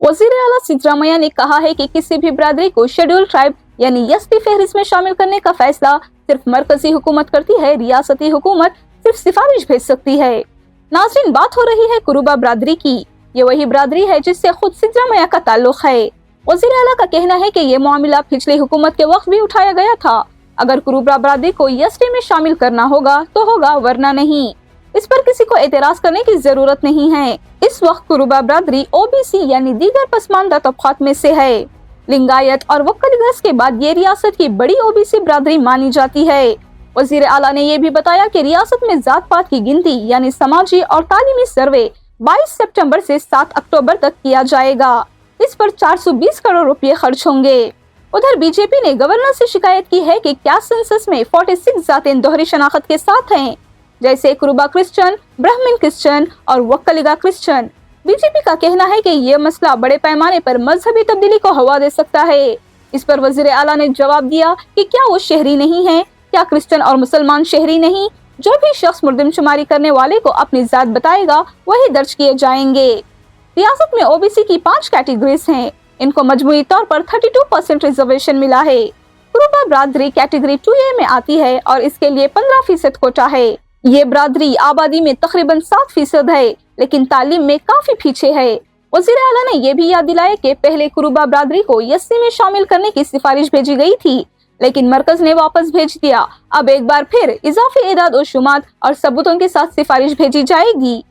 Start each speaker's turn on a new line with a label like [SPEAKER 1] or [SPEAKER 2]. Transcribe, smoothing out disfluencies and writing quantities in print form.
[SPEAKER 1] वज़ीर आला सिद्धरामैया ने कहा है कि किसी भी बिरादरी को शेड्यूल ट्राइब यानी एसटी फहरिस्त में शामिल करने का फैसला सिर्फ मरकजी हुकूमत करती है, रियासती हुकूमत सिर्फ सिफारिश भेज सकती है। नाज़रीन, बात हो रही है कुरुबा बिरादरी की। ये वही बिरादरी है जिससे खुद सिद्धरामैया का ताल्लुक है। वज़ीर आला का कहना है कि ये मामला पिछली हुकूमत के वक्त भी उठाया गया था। अगर कुरुबा बिरादरी को एसटी में शामिल करना होगा तो होगा, वरना नहीं। इस पर किसी को एतराज करने की जरूरत नहीं है। इस वक्त कुरुबा बिरादरी ओबीसी यानी दीगर पसमानदा तबकात में से है। लिंगायत और वक्कलिगस के बाद ये रियासत की बड़ी ओबीसी बिरादरी मानी जाती है। वज़ीर आला ने यह भी बताया कि रियासत में जात पात की गिनती यानी समाजी और तालीमी सर्वे 22 सितंबर से 7 अक्टूबर तक किया जाएगा। इस पर 420 करोड़ रुपए खर्च होंगे। उधर बीजेपी ने गवर्नर से शिकायत की है कि क्या सेंसस में 46 जातें दोहरी शनाख्त के साथ हैं, जैसे कुरुबा क्रिश्चियन, ब्राह्मण क्रिश्चियन और वक्कलिगा क्रिश्चियन। बीजेपी का कहना है कि यह मसला बड़े पैमाने पर मजहबी तब्दीली को हवा दे सकता है। इस पर वज़ीर आला ने जवाब दिया कि क्या वो शहरी नहीं है? क्या क्रिश्चियन और मुसलमान शहरी नहीं? जो भी शख्स मुर्दमशुमारी करने वाले को अपनी जात बताएगा वही दर्ज किए जाएंगे। रियासत में ओबीसी की 5 कैटेगरीज हैं। इनको मजमूई तौर पर 32% रिजर्वेशन मिला है। कुरुबा बिरादरी कैटेगरी 2A में आती है और इसके लिए 15% कोटा है। ये बिरादरी आबादी में तकरीबन 7% है, लेकिन तालीम में काफी पीछे है। वज़ीर आला ने यह भी याद दिलाया कि पहले कुरुबा बिरादरी को एससी में शामिल करने की सिफारिश भेजी गई थी, लेकिन मरकज ने वापस भेज दिया। अब एक बार फिर इजाफी एदाद और शुमात और सबूतों के साथ सिफारिश भेजी जाएगी।